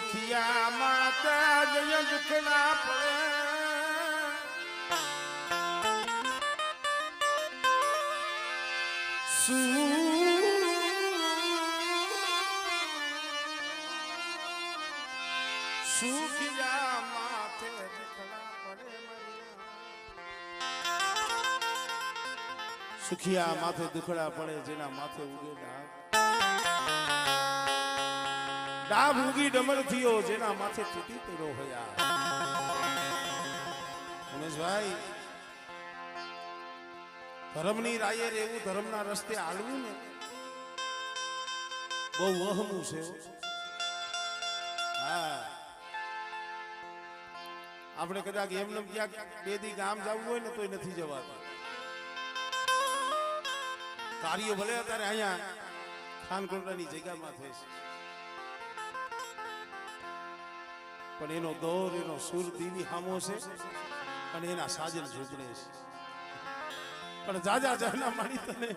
સુખિયા માતા જય દુઃખ ના પડે સુખિયા માથે દુખડા પડે સુખિયા માથે દુખડા પડે જેના માથે ઉગે ડાબ ઉગી ડમર થયો જેના માથે તૂટી પડ્યો હયા ઉમેશભાઈ ધર્મની રાયે રહેવું ધર્મના રસ્તે હાલવું ને બહુ વહમું છે હા આપણે કદાચ એમને ક્યાંક બે દી ગામ જવું હોય ને તોય નથી જવાતું કાર્ય ભલે અત્યારે અહીંયા ખાનકોટની જગ્યામાં થાય છે પણ એનો દોર એનો સુર દીવી હામો છે અને એના સાજન ઝૂપડે છે પણ જાજા જાના મારી તને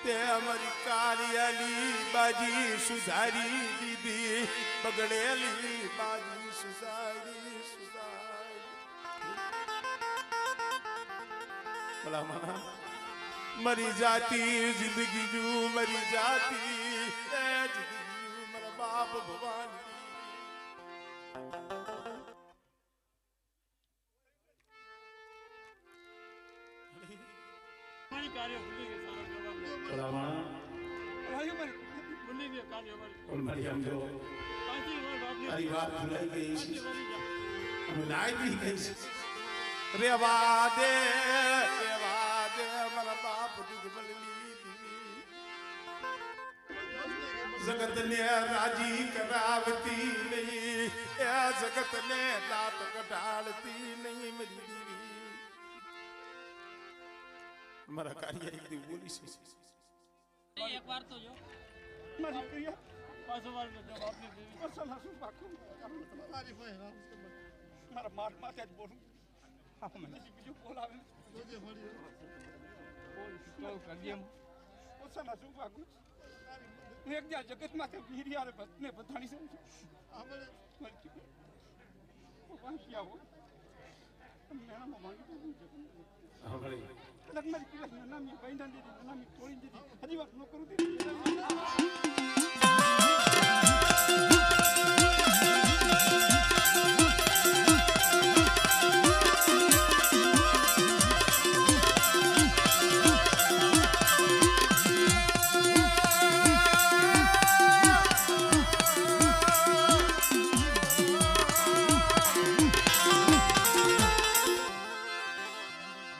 તે અમારી કારિયાલી બાજી સુધારી દીધી બગડેલી બાજી સુધારી ભલા માના મરી જાતી જિંદગી જુ મરી જાતી જિંદગી મારા બાપ ભગવાન કાર્ય ભૂલી ગઈ રેવા દે મારા બાપ જગત ને રાજી કરાવતી નહીં એ જગત ને દાંત કઢાડતી નહીં મારી દેવી મારા કાર્ય એક દી બોલી છે એક વાર તો જો મારી ક્રિયા પાછો વાર જવાબ આપી દેવી અસલા શું પાકું મારી ભાઈ મારા માથે જ બોલું હા મને બીજું બોલાવે જોજે મળી બોલ કરી એમ અસલા શું પાકું એક જા જગત માથે વીરિયા રે બસને બધાની છે આપણે મળી હો મેણા માંગી તો હા ભલે લગ મારી ક્રિયા નામી બૈંડા દીધી નામી તોડી દીધી હજી વાત ન કરું દીધી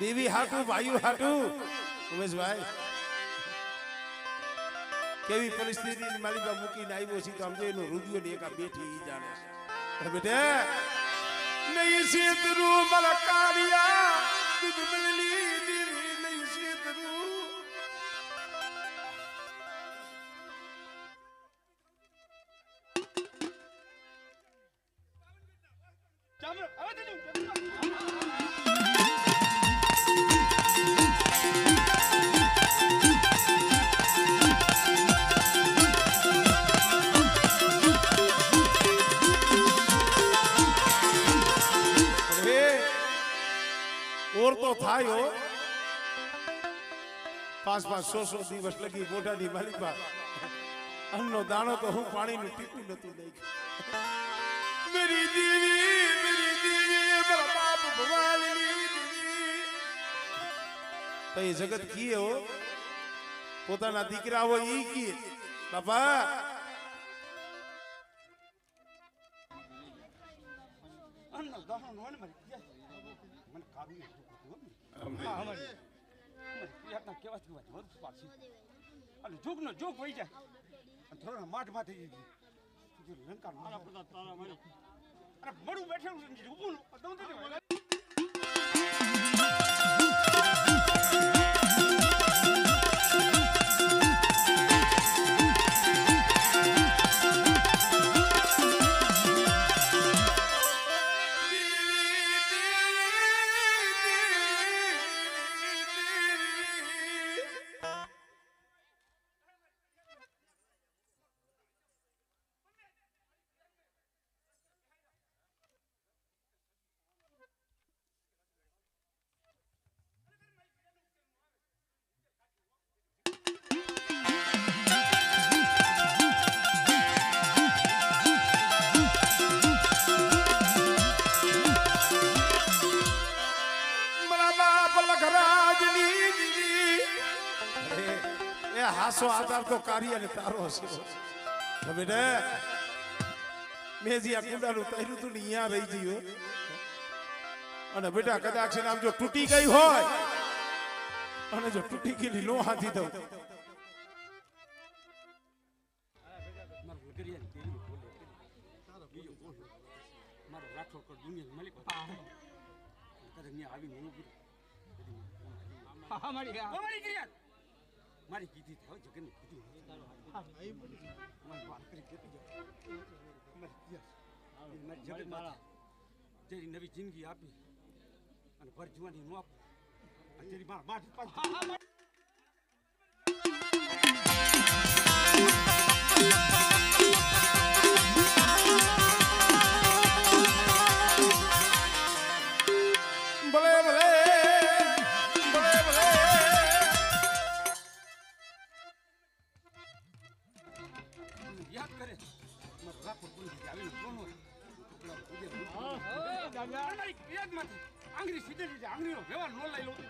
દેવી હાટુ ભાઈઓ હાટુ ઉમેશભાઈ કેવી પરિસ્થિતિ મારી પાસે મૂકીને આવ્યો છે તો સમજો એનો રૂપિયો ને એકા બેઠી ઈ જાણે છે બેટે નહીં સીતરું મારા કારિયા દૂધ મળલી દીવી નહીં સીતરું ચાલો હવે જજો ઓર તો થાય હો 500 દિવસ લગી મોઢાની માલિકા અન્નનો દાણો તો હું પાણીનું ટીપું નતું નાખ્યું મેરી દેવી મારા બાપ ભવાલીની દેવી તો એ જગત કીએ હો પોતાના દીકરા હોય ઈ કીએ બાપા અન્ન દહન હોય ને મને કાબુ હા અમારી ક્રિયાના કેવાથી વાત પાછી અને જોગનો જોગ વહી જાય અને થોડા માઠ થઈ જાય લંકા મારા બધા તારા મળી અને મળું બેઠેલું છે ઊભું દઉં તો હાસો આધાર તો કાર્ય ને તારો છે બેટા મેં જે આ કુંડાનું તૈરું તું ને અહીંયા રહી ગયું અને બેટા કદાચ છે ને આમ જો તૂટી ગઈ હોય અને જો તૂટી ગયેલી નો હાથી દઉં મારો વગરિયા તેરી બોલે બીજો બોલ મારો રાઠોડ કર દુનિયા માલિક કદાચ ને આવી નો ઉભી મારી ક્રિયા મારી કીધી થાવ જગન કીધી મારી વાત કરી કેતી મારી જગત મારા તેરી નવી જિંદગી આપી અને ભર જુવાની નો આપી અને તેરી મારા બાટ ભલે ભલે ભલે ભલે યાદ કરે મારો રાઠોડ બોલી આવી કોનો આંગળી સીધે સીધે આંગળીનો વ્યવહાર નો લઈ લો તો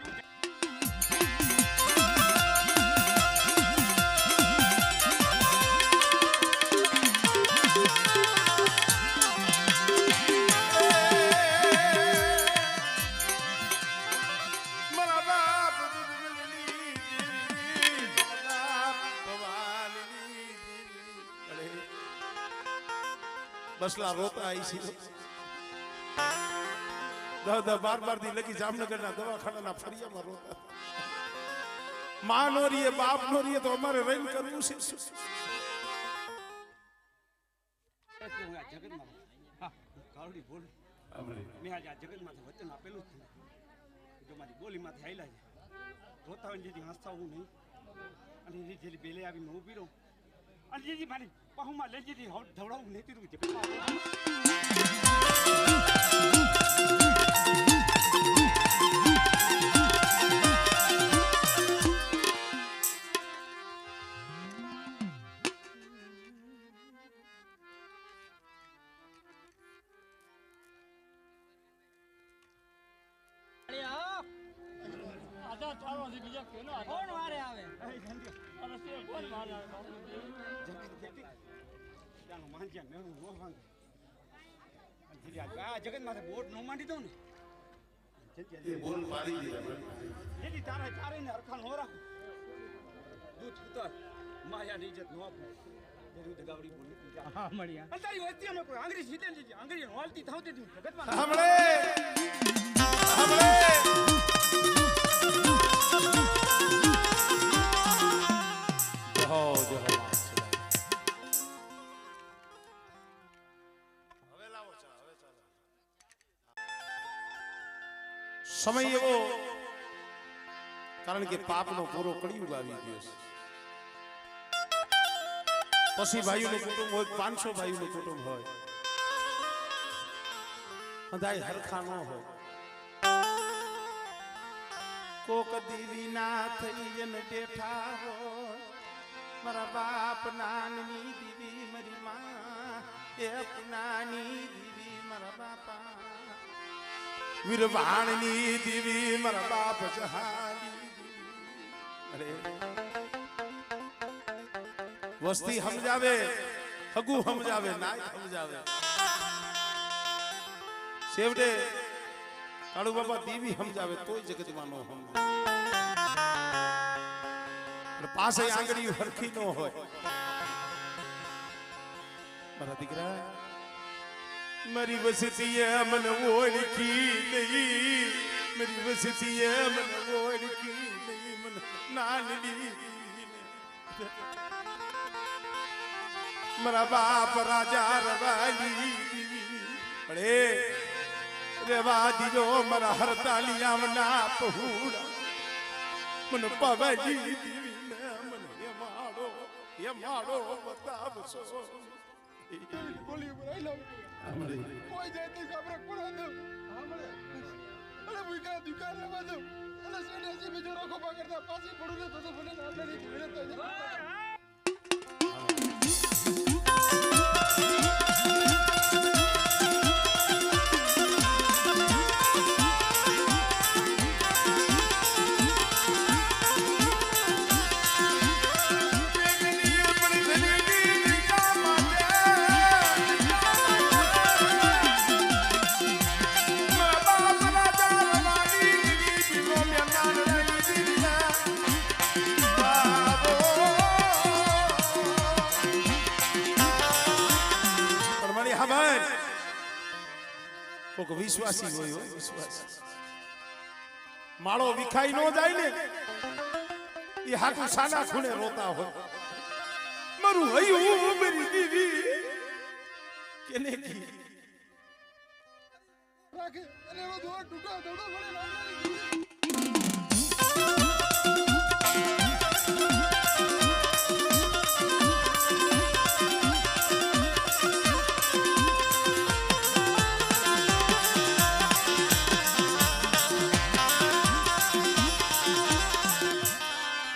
બસલા રોતા આવી છે 10-12 દી લગી જામનગરના દવાખાનાના ફરિયામાં રોતા માં નો રીએ બાપ નો રીએ તો અમારે રહીને કરવું છે જગતમાં કાવડી બોલ મેં આજે આ જગતમાંથી વચન આપેલું જ જો મારી બોલીમાંથી આવેલા છે રોતા હોય જેથી હસતા હું નહીં અને એની જેલી બેલે આવીને ઊભી રહું અને જેથી મારી પહુમાં લઈ જતી ધવડાવું લેતી રહું આધા ચારવા થી બીજા કેનો કોણ વારે આવે અરે સે કોણ વારે આવે ત્યાંનો માંજ્યા મેળું નો ભાંગે આ જગત માથે બોટ નો માંડી દઉં ને બોલ મારી દીધા જેથી તારે ને અરખા નો રાખો દૂધ ઉતર માયાની ઇજ્જત નો આપો જેનું દગાવડી બોલી હા મળ્યા અને તારી વસ્તી અમે કોઈ આંગળી સીધે લીધી આંગળી હોલતી થાવતી તું જગતમાં સાંભળે સાંભળે સમય એવો કારણ કે પાપનો પૂરો કળિયુગ આવી ગયો છે પછી ભાઈઓનું કુટુંબ હોય 500 ભાઈઓનું કુટુંબ હોય અંધાય હરખા ન હોય કોક દીવી ના થઈ ને બેઠા હોય મારા બાપ નાનની દીવી મારી માં એ નાની દીવી મારા બાપા વીરવાણની દીવી મારા બાપ જહાની અરે વસ્તી સમજાવે હગુ સમજાવે નાય સમજાવે છેવટે કાળુ બાબા દીવી સમજાવે તોય જગતમાં નો સમજાવે પાસે આંગળી હરખી ન હોય મારા દીકરા મારી વસતીએ મને ઓળખી નહીં મારી વસતીએ મને ઓળખી નહીં મને નાનડી મારા બાપ રાજા રવાલી અરે રેવા દીધો મારા હરતાલિયા ના પહુડા મને પવજી દીવી મને માડો બતાવશો બોલી બોલી કોઈ જાતની ખબર પડો તો સાંભળે અરે ભૂકા દુકાન માં તો અરે સેડેસી બીજો રોકો પકડતા પાછી પડું ને તો ભલે આપણે ભીડે તો ખબર કોક વિશ્વાસી હોય વિશ્વાસી માળો વિખાઈ ન જાય ને એ હાટુ સાના ખૂણે રોતા હોય મારું હૈયું મેરી દીવી કેને કી રાખે અને એનો દોર તૂટો દોડો વળે લાગી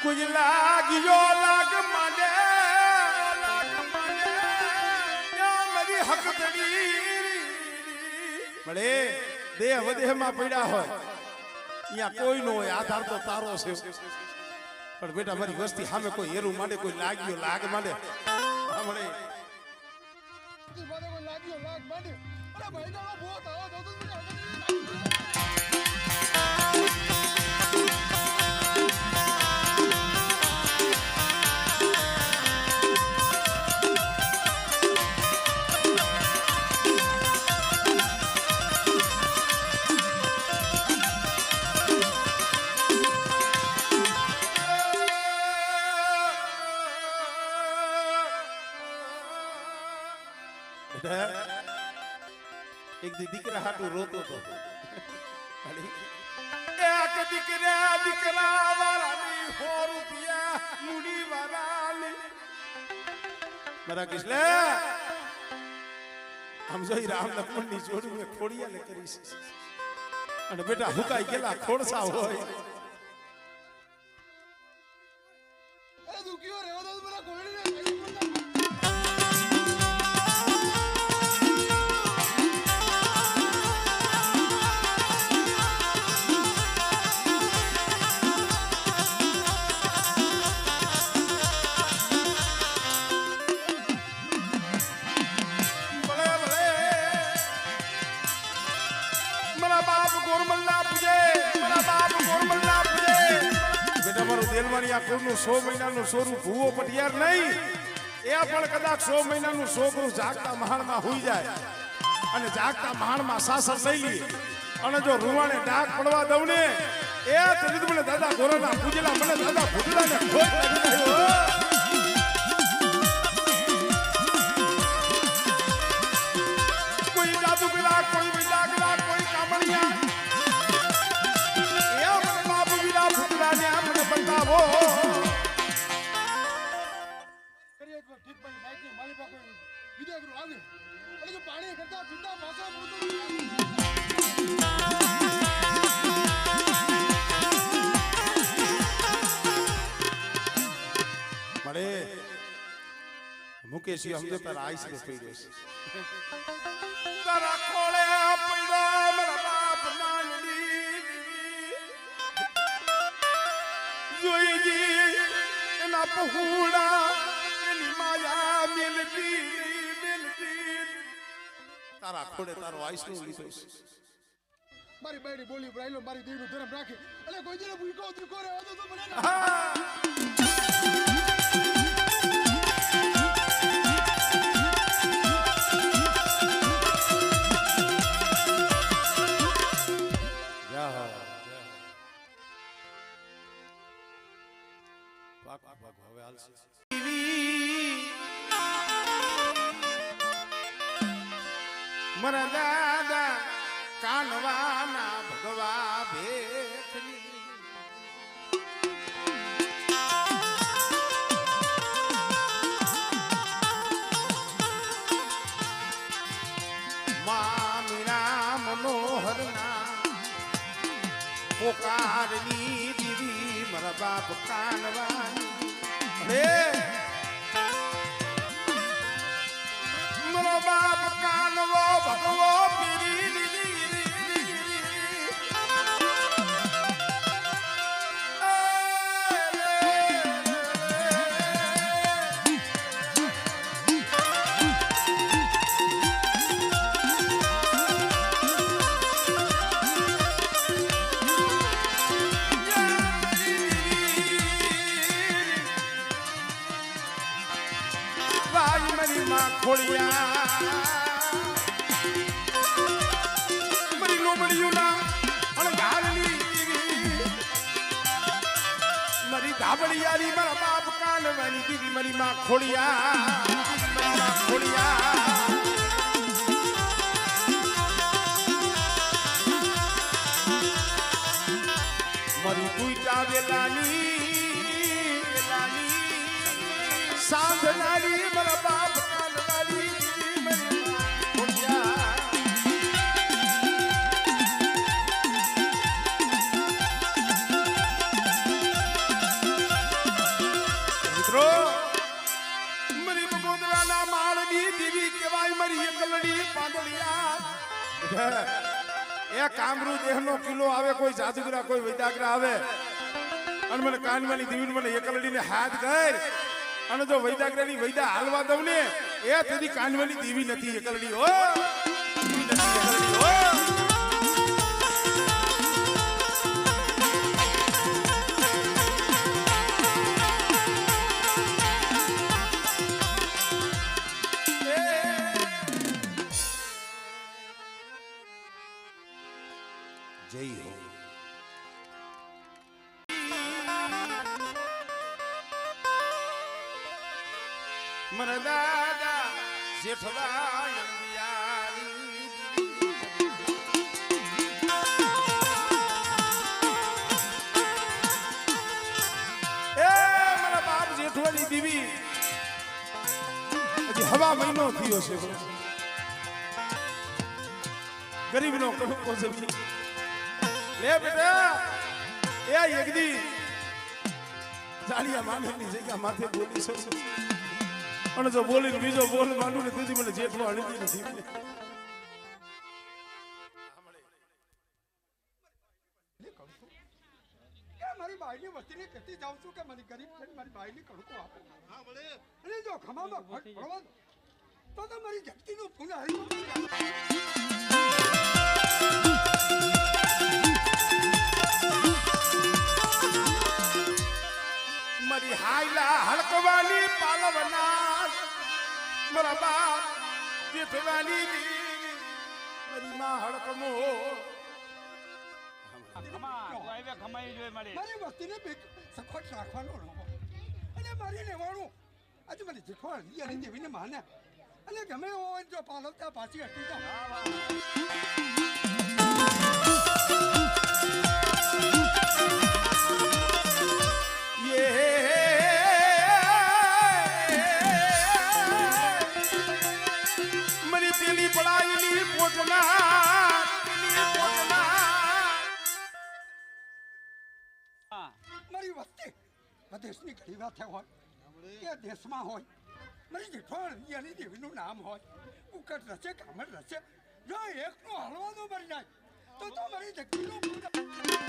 कुछ लागियो लाग माने या मेरी हक दड़ी बड़े देह वदेह में पड़ा हो यहाँ कोई नो है आधार तो तारो से पर बेटा मारी वस्ती हमें कोई हेरू माने कोई लागियो लाग माने हमरे મારે કોઈ લાગ્યો લાગ માંડે અરે ભાઈ ના બહુ આવો તો एक दी દીકરા હાટુ રોતો તો એક દીકરા દીકરા વાળાની 100 રૂપિયા મૂડી વાળાની મારા કિસલે આમ જોઈ રામ લક્ષ્મણની જોડી મે ખોડિયા લે કરી છે અને બેટા હુકાઈ ગયેલા ખોડસા હોય એ દુખ્યો રે તો મને કોળી ને દેલવાણી કુળનું 100 મહિનાનું સોરું ભૂવો પટિયાર નહીં એ પણ કદાચ 100 મહિનાનું છોકરું જાગતા મહાણમાં હુઈ જાય અને જાગતા મહાણમાં સાસર લઈ લે અને જો રૂવાણે ડાક પડવા દઉં ને એ તરીત મને દાદા ગોરાના પૂજલા મને દાદા ભૂતલાને ખોટ લાગી ગયો કોઈ જાદુ પેલા કોઈ બીજા પેલા કોઈ કામણિયા बतावो કરીએ તો ઠીક ભાઈ બાઈક ની મારી પાસે વિડિયો કરું આવે એટલે જો પાણી કરતા પીતા પાછો મૃદુ મળે મુકેશી સમજો તારા આઈસ ને પીડ્યો છે તારા ખોળે પીડ્યો મારા બાપ નાનડી જોઈજી એના પહોળા એની માયા મેલતી તારા ખોડે તારો આઈસનું લીધો છે મારી બાયડી બોલી બ્રાઈલો મારી દેવનું ધર્મ રાખે એટલે કોઈ જને ભૂકો ઉતરી કોરે હતો તો મને મરા દાદા કાનવાના ભગવા ભેખની મામીના મનોહરના પોકારની દીવી મારા બાપ કાનવાની મારો બાપ કાનવો ભગવો પીરી ખોળિયા ધાબળિયારી મારા બાપ કાનવાની દીવી મારી માં ખોડિયા મારી દુઈટા વેલાની સાંધનારી મારા બાપ કાનવાની દીવી મારી માં ખોડિયા મરી બગોદરાના માળની દેવી કહેવાય મારી એકલડી પાંદડિયા એ કામરૂ દેહનો કિલ્લો આવે કોઈ જાદુગરા કોઈ વૈદાગરા આવે અને મને કાનવાની દેવી મને એકલડીને હાથ કર અને જો વૈદાગરાની વૈદા હાલવા દઉં ને એ તેની કાનવાની દેવી નથી એકલડી હો જય હો મન દાદા જેઠવા જેઠવાની દીવી હજી હવા મહિનો થયો છે ગરીબનો કડકો જમી લે બેટા એ એકદી જાડિયા માનવની જગ્યા માથે બોલી છો અને જો બોલીને બીજો બોલ માંડું ને તેથી મને જેઠવો અણતી નથી મારી બાઈની વસ્તીને કહેતી જાઉં છું કે મારી ગરીબ છે મારી બાઈની કડકો આપો હા મળે અને જો ખમામાં ભણવા તો મારી જપ્તીનું પુનઃ મારી હાઈલા હળકવાની પાલવના મારા બાપ જેઠવાની મારી માં હળકમો મારી વસ્તીને સખોટ રાખવાનો અને મારી લેવાનું આજે મારી જેઠવાણી અને દેવીને માને અને ગમે હોય જો પાલવતા પાછી હટી જાઓ મરી પેલી પડાયેલી પોટના મારી વસ્તી દેશની ઘણી વાત હોય કે દેશમાં હોય મારી જેઠવાણી અને દેવીનું નામ હોય ઉકટ રચે કામર રચે જો એકનો હળવાનો મરી જાય તો મારી જગ્યાનું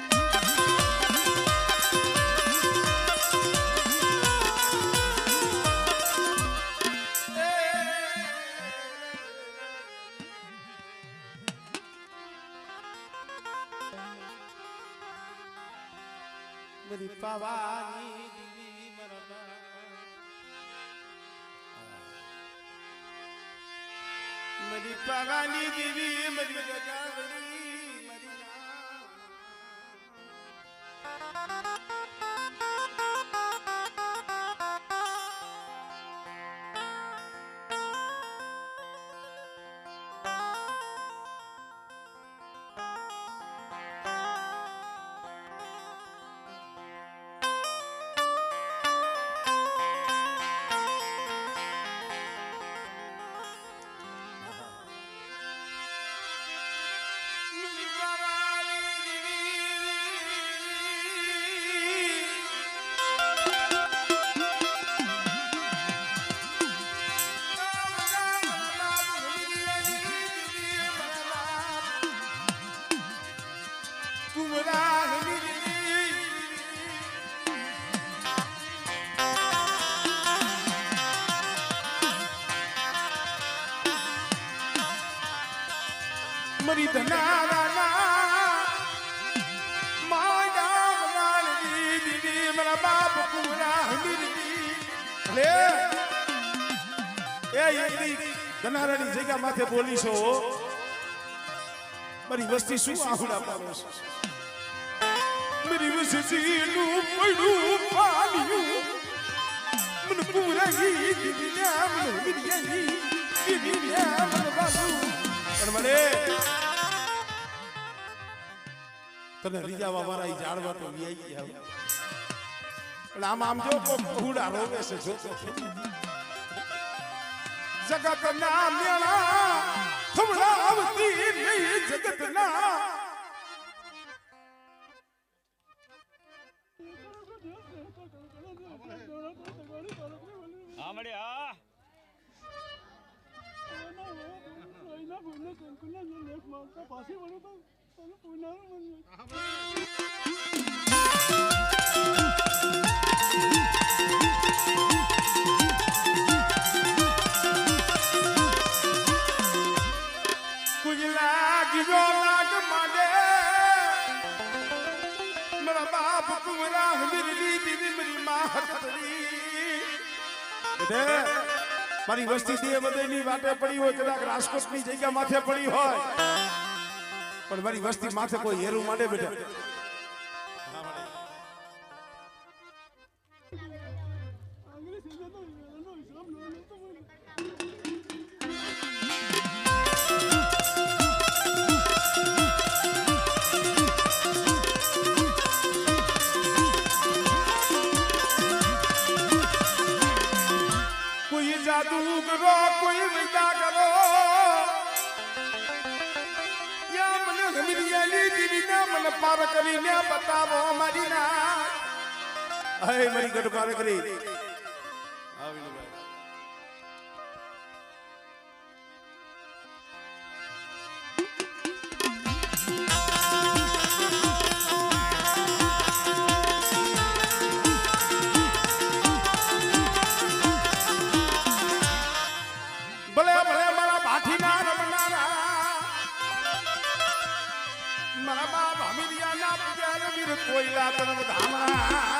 मेरी पावानी दीवी मरना मेरी पावानी दीवी मेरी गजावली મરી ધનારા માયા મનાલી દીદી મારા બાપ કુમરા હમીરી લે એ એકદી ધનારાની જગ્યા માથે બોલી છો મારી વસ્તી શું આહુડા પાડે છે मेरी वसीનું પડું પાણીયું મન પૂરાઈ દીવ્યા મન વિદ્યાની દીવ્યા મન બાબુ પણ મને તને રીજાવા મારા ઈ જાળવા તો વ્યાઈ ગયા પણ આમ જો કોહુડા રોવે છે જો જગત ના મેળા થમડાવતી નહીં જગત ના આમડે આ कुछ लाग जो लाग माने मेरा बाप कुमरा मेरी दीदी मेरी माँ हकतरी મારી વસ્તી તે બધાની વાટે પડી હોય કદાચ રાજકોટની જગ્યા માથે પડી હોય પણ મારી વસ્તી માથે કોઈ હેરું માંડે બેટા जादू करो कोई विदा करो या मन गमिरियाली दीना मन पार करी ने बतावो मारी ना अरे मरी गट पार करी आविनो भाई कोयला तन धामना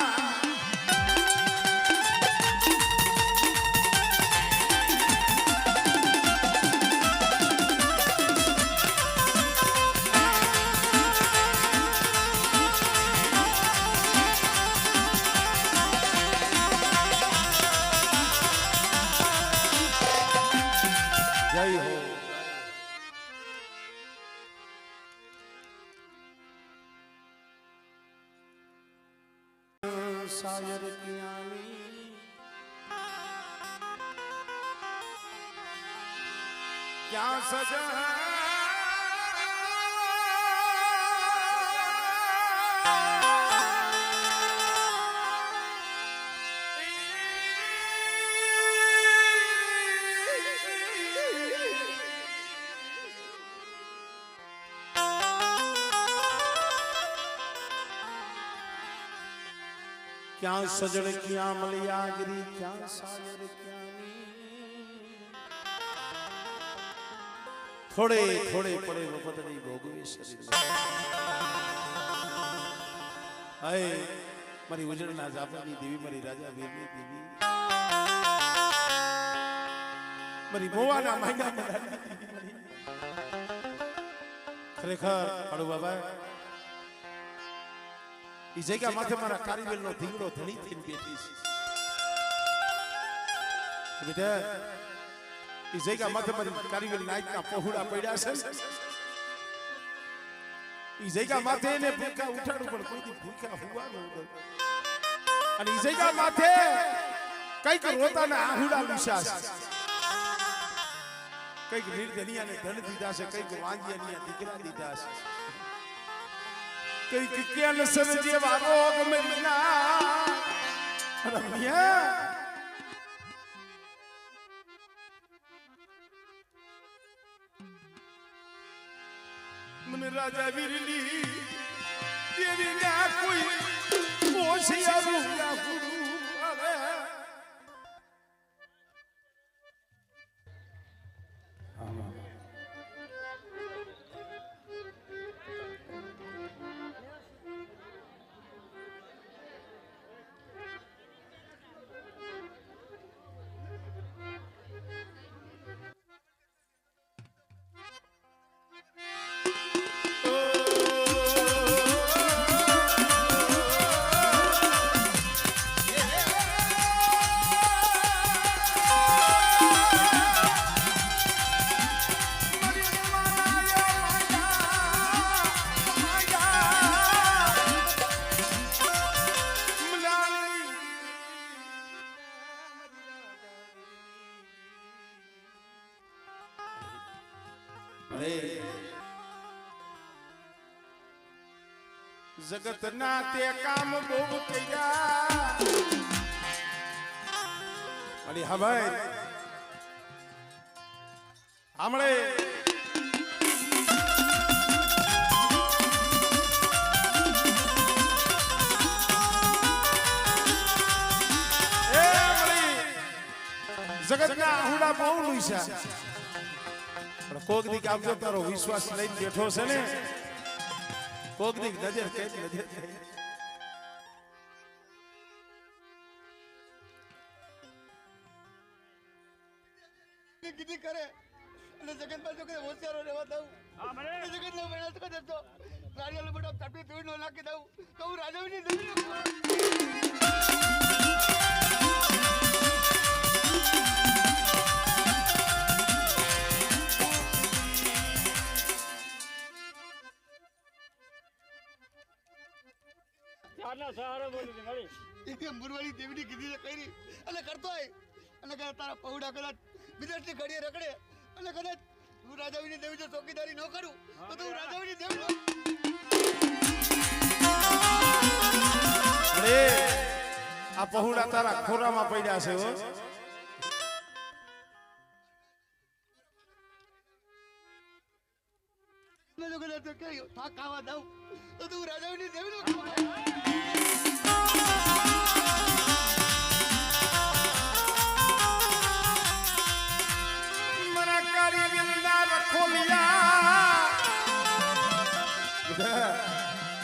जय हो शायर कियानी क्या सजा क्या सजन क्या मलियागरी क्या शायर क्या थोड़े थोड़े पड़े वफदनी भोगवी शरीर आए मारी उजड़ना जापानी देवी मारी राजा वीरनी देवी मारी मोवाना महिना खरेखर अड़ू बाबा ई जगह माथे मारा कारीवेल नो धींगड़ो धणी थीन बेठी छे बेटा ई जगह माथे मारी कारीवेल नाइट ना पहुड़ा पड्या छे ई जगह माथे ने भूखा उठाडू पण कोई भूखा हुआ न અને ई जगह माथे કઈક રોતાના આહુડા લીશા છે કઈક નિર્ધનિયાને ધન દીધા છે કઈક વાંજિયાને દીકરા દીધા છે कई कैंसर जेवा रोग मरीना रमिया मन राजा वीरली देवी ना कोई होशिया रूया गुरु अरे અરે જગતના તે કામ બહુ કર્યા અને હવે હમણે જગતના આહુડા બહુ લુઈસા પણ કોક દી કામ જો તારો વિશ્વાસ લઈને બેઠો છે ને કોક દી નજર કે નજર કીધી કરે અને જગતમાં જો કઈ હોશિયારો રહેવા દઉં જગત નો બનાવ તો દેતો રાજાનો બેટો તપી તું નો નાખી દઉં તો હું રાજાની જમીન મુરવાડી દેવીની કીધી કરી અને કરતો હોય અને કદાચ તારા પૌડા કદાચ વિદેશની ઘડીએ રખડે અને કદાચ હું રાજાવીની દેવી જો ચોકીદારી ન કરું તો તું રાજાવીની દેવી અરે આ પહોળા તારા ખોરામાં પડ્યા છે હો મેં જો કદાચ થાક ખાવા દઉં તો તું રાજાવીની દેવી નો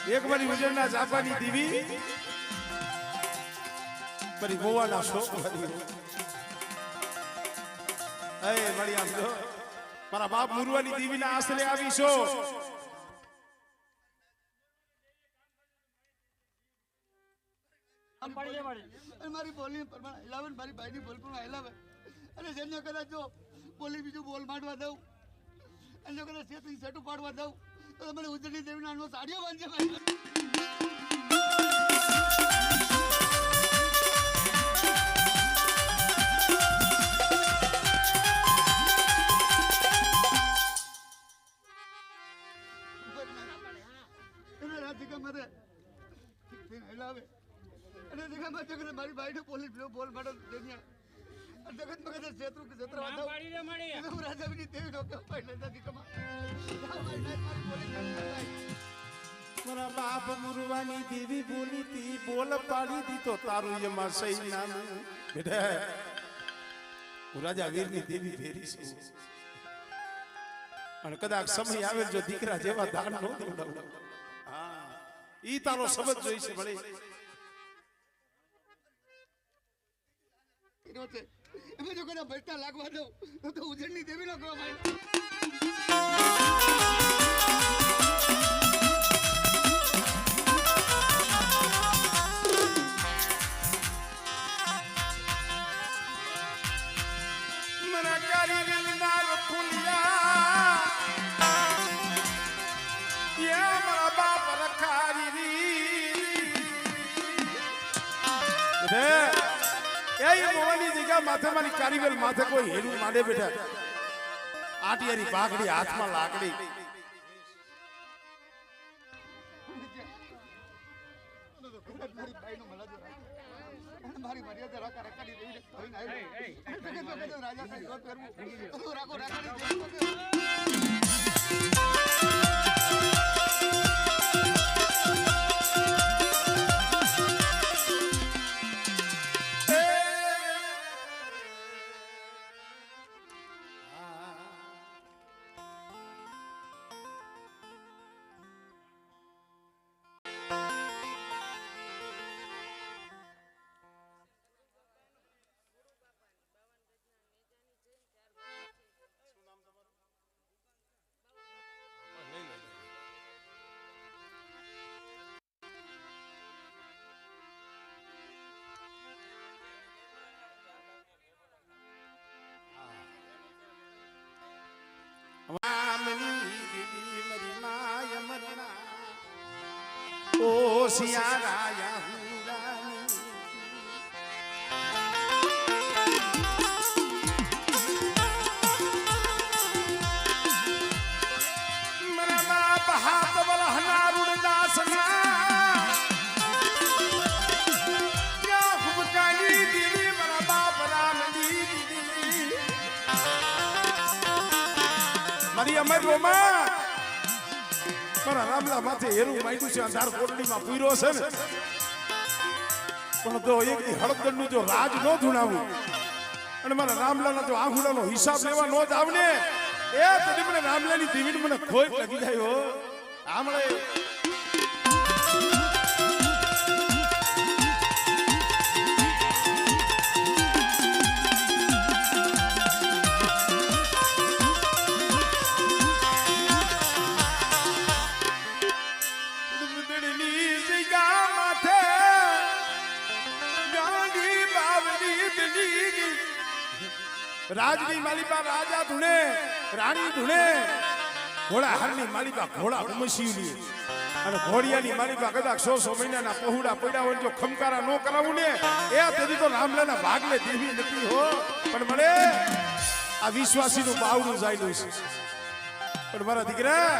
એક મારી ઉજળના જાપાની દીવી મારી ગોવાના શોખ મારી આમ જો મારા બાપ મુરવાની દીવીના આશરે આવી છો મારી બોલી પ્રમાણે હિલાવે મારી ભાઈની બોલ પણ હિલાવે અને જેને કદાચ જો બોલી બીજું બોલ માંડવા દઉં અને કદાચ સેતું સેટું પાડવા દઉં તો મને ઉજળી દેવીના નો સાડીઓ બાંધશે ભાઈ મારી ભાઈ પોલીસ બોલ મારો જગત મગજ શેત્રુ કે જત્ર વાદા પાડી રે મળી હું રાજાની દેવી નો કે પાઈ નથી કમા મારા બાપ મુરવાની દેવી બોલી તી બોલ પાડી દી તો તારું એમાં સહી નામ બેટા હું રાજા વીરની દેવી ફેરી છું અને કદાચ સમય આવે જો દીકરા જેવા દાન નો દેવડાવ હા ઈ તારો સમજ જોઈ છે ભલે એમ જો કદાચ ભટકા લાગવા દઉં તો ઉજળની દેવી નો કહો ભાઈ માથે મારી કારીગર માથે કોઈ હેરું માંડે બેઠા આટિયારી પાઘડી હાથમાં લાકડી મારી મર્યાદા રાખા રાખવાની દેવી રાજા કઈ કરવું રાખો રાખવાની ઓ સિયારાયા વળી અમાર રોમાં મારા રામલા માથે હેરું માંડ્યું છે અંધાર કોટડીમાં પૂર્યો છે ને પણ તો એક હળદર નું જો રાજ ન ધૂણાવું અને મારા રામલાના જો આંખુડાનો હિસાબ લેવા નો જ આવને એ તને મને રામલાની દેવીને મને ખોટ લાગી જાય હો આમળે રાજની માલિકા રાજા ધૂણે રાણી ધૂણે ઘોડા હારની માલિકા ઘોડા ઉમસીલી અને ઘોડિયાની માલિકા કદાચ 100 મહિનાના પહોળા પડ્યા હોય જો ખમકારા ન કરાવું ને એ તેથી તો રામલાના ભાગલે દેવી નથી હો પણ મને આ વિશ્વાસીનું બાવડું જાયલું છે પણ મારા દીકરા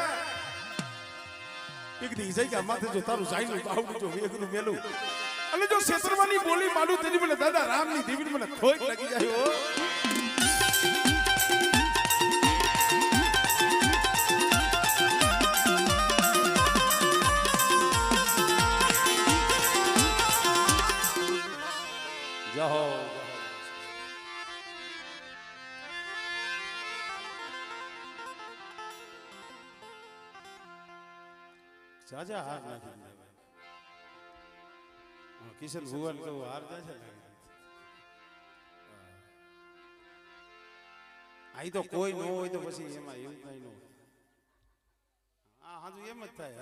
એક દી જઈ માથે જો તારું જાયલું બાવડું જો વેગનું મેલું અને જો શેતરવાની બોલી માલું તેની મને દાદા રામની દેવીને મને ખોટ લાગી જાય હો જહો જાજા હાર નાખી કિશન ભુવન તો હાર જાય છે આઈ તો કોઈ ન હોય તો પછી એમાં એવું કઈ ન હોય હા હા એમ જ થાય